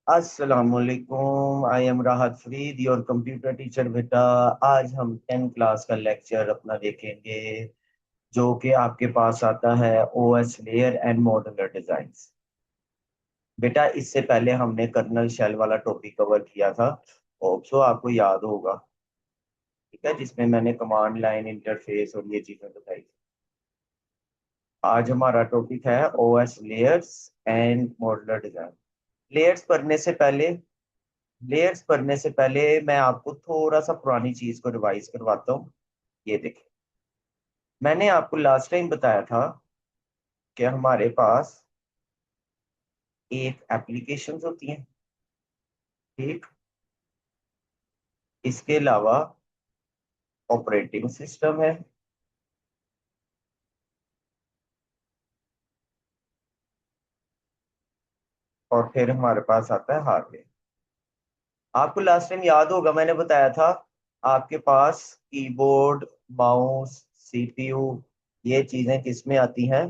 अस्सलामुअलैकुम। I am राहत Farid, your computer teacher. बेटा, आज हम 10 क्लास का लेक्चर अपना देखेंगे, जो कि आपके पास आता है OS layer and modular designs. बेटा, इससे पहले हमने कर्नल शेल वाला टॉपिक कवर किया था, ऑल्सो आपको याद होगा। ठीक है, जिसमें मैंने कमांड लाइन इंटरफेस और ये चीजें बताई थी। आज हमारा टॉपिक है OS layers and modular design. Layers पढ़ने से पहले लेयर्स पढ़ने से पहले मैं आपको थोड़ा सा पुरानी चीज को रिवाइज करवाता हूँ। ये देखिए, मैंने आपको लास्ट टाइम बताया था कि हमारे पास एक एप्लीकेशंस होती हैं। ठीक, इसके अलावा ऑपरेटिंग सिस्टम है, और फिर हमारे पास आता है हार्डवेयर। आपको लास्ट टाइम याद होगा, मैंने बताया था आपके पास कीबोर्ड, माउस, सीपीयू, ये चीजें किस में आती हैं?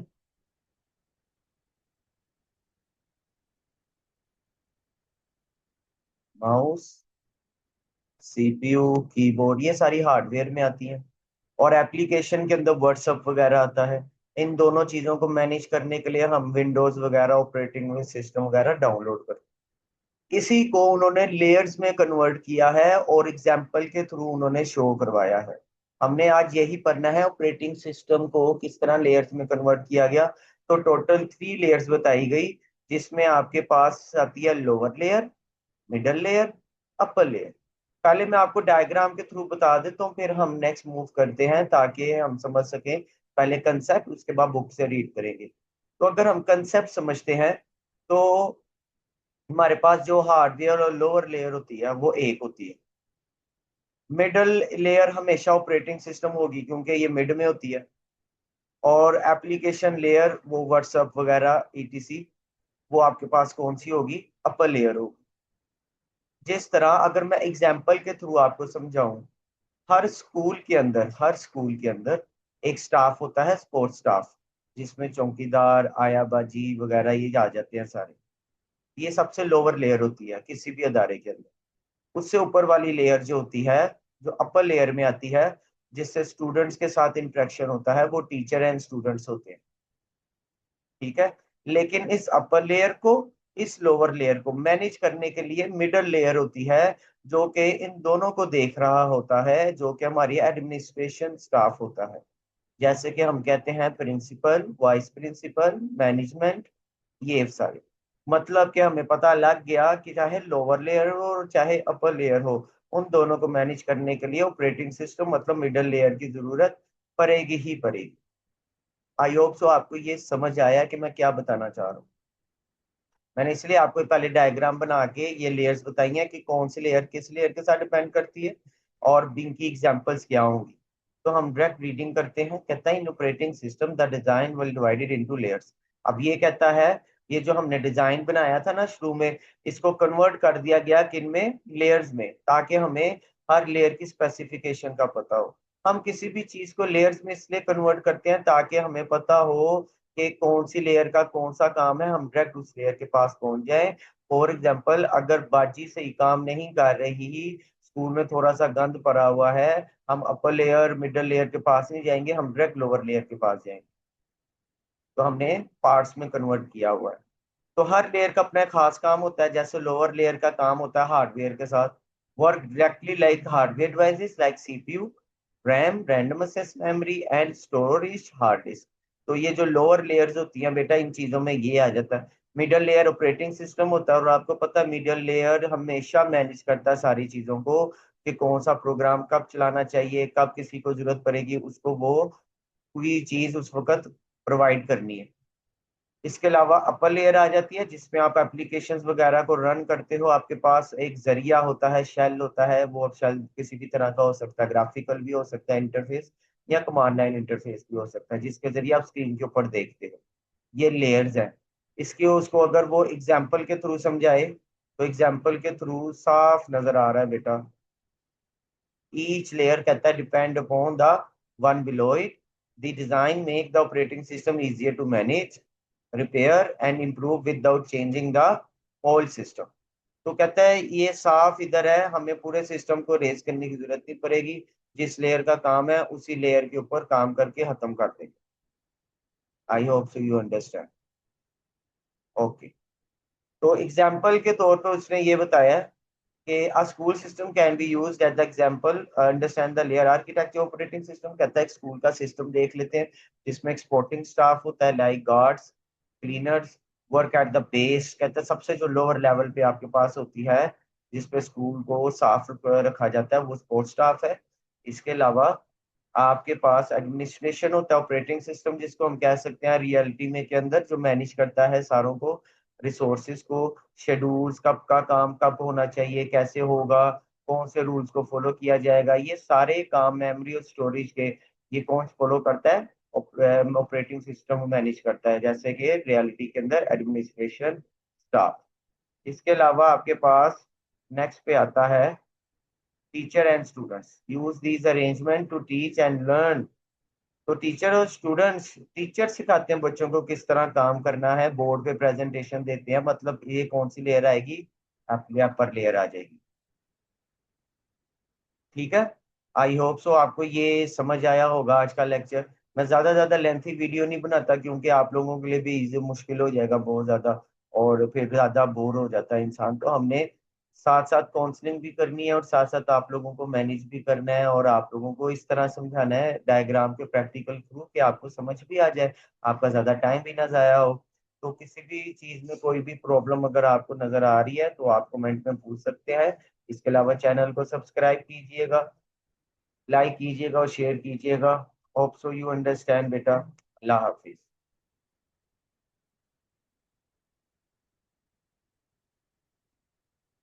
माउस, सीपीयू, कीबोर्ड, ये सारी हार्डवेयर में आती हैं। और एप्लीकेशन के अंदर व्हाट्सएप वगैरह आता है। इन दोनों चीजों को मैनेज करने के लिए हम विंडोज वगैरह ऑपरेटिंग सिस्टम वगैरह डाउनलोड करते हैं। इसी को उन्होंने लेयर्स में कन्वर्ट किया है और एग्जाम्पल के थ्रू उन्होंने शो करवाया है। हमने आज यही पढ़ना है, ऑपरेटिंग सिस्टम को किस तरह लेयर्स में कन्वर्ट किया गया। तो टोटल 3 लेयर्स बताई गई, जिसमें आपके पास आती है lower layer, middle layer, upper layer. पहले मैं आपको डायग्राम के थ्रू बता देता हूँ, फिर हम नेक्स्ट मूव करते हैं ताकि हम समझ सकें। पहले कंसेप्ट, उसके बाद बुक से रीड करेंगे। तो अगर हम कंसेप्ट समझते हैं, तो हमारे पास जो हार्डवेयर और लोअर लेयर होती है वो एक होती है। मिडल लेयर हमेशा ऑपरेटिंग सिस्टम होगी, क्योंकि ये मिड में होती है। और एप्लीकेशन लेयर वो व्हाट्सएप वगैरह ईटीसी, वो आपके पास कौन सी होगी? अपर लेयर होगी। जिस तरह अगर मैं एग्जाम्पल के थ्रू आपको समझाऊं, हर स्कूल के अंदर एक स्टाफ होता है, स्पोर्ट्स स्टाफ, जिसमें चौकीदार, आयाबाजी वगैरह ये आ जाते हैं सारे। ये सबसे लोअर लेयर होती है किसी भी अदारे के अंदर। उससे ऊपर वाली लेयर जो होती है, जो अपर लेयर में आती है, जिससे स्टूडेंट्स के साथ इंटरेक्शन होता है, वो टीचर एंड स्टूडेंट्स होते हैं। ठीक है, लेकिन इस लोअर लेयर को मैनेज करने के लिए मिडल लेयर होती है, जो कि इन दोनों को देख रहा होता है, जो कि हमारी एडमिनिस्ट्रेशन स्टाफ होता है। जैसे कि हम कहते हैं प्रिंसिपल, वाइस प्रिंसिपल, मैनेजमेंट, ये सारे। मतलब कि हमें पता लग गया कि चाहे लोअर लेयर हो और चाहे अपर लेयर हो, उन दोनों को मैनेज करने के लिए ऑपरेटिंग सिस्टम मतलब मिडल लेयर की जरूरत पड़ेगी ही पड़ेगी। आई होप सो आपको ये समझ आया कि मैं क्या बताना चाह रहा हूँ। मैंने इसलिए आपको पहले डायग्राम बना के ये लेयर्स बताई हैं कि कौन सी लेयर किस लेयर के साथ डिपेंड करती है, और इनकी एग्जांपल्स क्या होंगी। तो हम डायरेक्ट रीडिंग करते हैं। कहता है in operating system the design will divided into layers. अब ये कहता है, ये जो हमने डिजाइन बनाया था ना शुरू में, इसको कन्वर्ट कर दिया गया किन में? लेयर्स में, ताकि हमें हर लेयर की स्पेसिफिकेशन का पता हो। हम किसी भी चीज को लेयर्स में इसलिए कन्वर्ट करते हैं ताकि हमें पता हो कि कौन सी लेयर का कौन सा काम है, हम डायरेक्ट उस लेयर के पास पहुंच जाए। फॉर एग्जाम्पल, अगर बाजी सही काम नहीं कर रही, स्कूल में थोड़ा सा गंद पड़ा हुआ है, हम अपर लेयर मिडिल लेयर के पास नहीं जाएंगे, हम डायरेक्ट लोअर लेयर के पास जाएंगे। तो हमने पार्ट्स में कन्वर्ट किया हुआ है। तो हर लेयर का अपना एक खास काम होता है। जैसे लोअर लेयर का काम होता है हार्डवेयर के साथ, work directly like hardware devices like CPU, RAM, random access memory and storage, hard disk. तो ये जो लोअर लेयर्स होती हैं बेटा, इन चीजों में ये आ जाता है। मिडल लेयर ऑपरेटिंग सिस्टम होता है, और आपको पता है मिडल लेयर हमेशा मैनेज करता है सारी चीजों को, कि कौन सा प्रोग्राम कब चलाना चाहिए, कब किसी को जरूरत पड़ेगी, उसको वो पूरी चीज उस वक्त प्रोवाइड करनी है। इसके अलावा अपर लेयर आ जाती है, जिसमें आप एप्लीकेशंस वगैरह को रन करते हो। आपके पास एक जरिया होता है, शेल होता है। वो शेल किसी भी तरह का हो सकता है, ग्राफिकल भी हो सकता है इंटरफेस, या कमांड लाइन इंटरफेस भी हो सकता है, जिसके जरिए आप स्क्रीन के ऊपर देखते हो। ये लेयर्स हैं। इसके उसको अगर वो एग्जाम्पल के थ्रू समझाए, तो एग्जाम्पल के थ्रू साफ नजर आ रहा है बेटा। ईच लेयर कहता है depend upon the one below it, the design make the operating system easier to manage, repair and improve without changing the whole system. तो कहता है ये साफ इधर है, हमें पूरे सिस्टम को रेज करने की जरूरत नहीं पड़ेगी, जिस लेयर का काम है उसी लेयर के ऊपर काम करके खत्म कर देंगे। I hope so you understand. Okay. तो एग्जाम्पल के तौर पर उसने ये बताया कि a school system can be used as the example, understand the layer architecture operating system। कहता है एक स्कूल का सिस्टम देख लेते हैं जिसमें एक्सपोर्टिंग स्टाफ होता है like guards, cleaners, work at the base. कहता है सबसे जो लोअर लेवल पे आपके पास होती है जिसपे स्कूल को साफ रखा जाता है वो सपोर्ट स्टाफ है। इसके अलावा आपके पास एडमिनिस्ट्रेशन होता है, ऑपरेटिंग सिस्टम जिसको हम कह सकते हैं रियलिटी में के अंदर जो मैनेज करता है सारों को, रिसोर्सेज को, शेड्यूल्स कब का काम कब होना चाहिए, कैसे होगा, कौन से रूल्स को फॉलो किया जाएगा, ये सारे काम मेमोरी और स्टोरेज के ये कौन फॉलो करता है, ऑपरेटिंग सिस्टम मैनेज करता है, जैसे कि रियलिटी के अंदर एडमिनिस्ट्रेशन स्टाफ। इसके अलावा आपके पास नेक्स्ट पे आता है teacher and students use these arrangement to teach and learn. तो टीचर और स्टूडेंट्स, टीचर सिखाते हैं बच्चों को किस तरह काम करना है, बोर्ड पे प्रेजेंटेशन देते हैं, मतलब ये कौन सी लेयर आएगी, अपने अपर लेयर आ जाएगी। ठीक है। आई होप सो आपको ये समझ आया होगा आज का लेक्चर। मैं ज्यादा लेंथी वीडियो नहीं बनाता क्योंकि आप लोगों के लिए भी इजी मुश्किल हो जाएगा बहुत ज्यादा, और फिर ज्यादा बोर हो जाता है इंसान। तो हमने साथ साथ काउंसलिंग भी करनी है और साथ साथ आप लोगों को मैनेज भी करना है और आप लोगों को इस तरह समझाना है डायग्राम के प्रैक्टिकल थ्रू कि आपको समझ भी आ जाए, आपका ज्यादा टाइम भी ना जाया हो। तो किसी भी चीज में कोई भी प्रॉब्लम अगर आपको नजर आ रही है तो आप कमेंट में पूछ सकते हैं। इसके अलावा चैनल को सब्सक्राइब कीजिएगा, लाइक कीजिएगा और शेयर कीजिएगा। होप सो यू अंडरस्टैंड बेटा। अल्लाह हाफिज।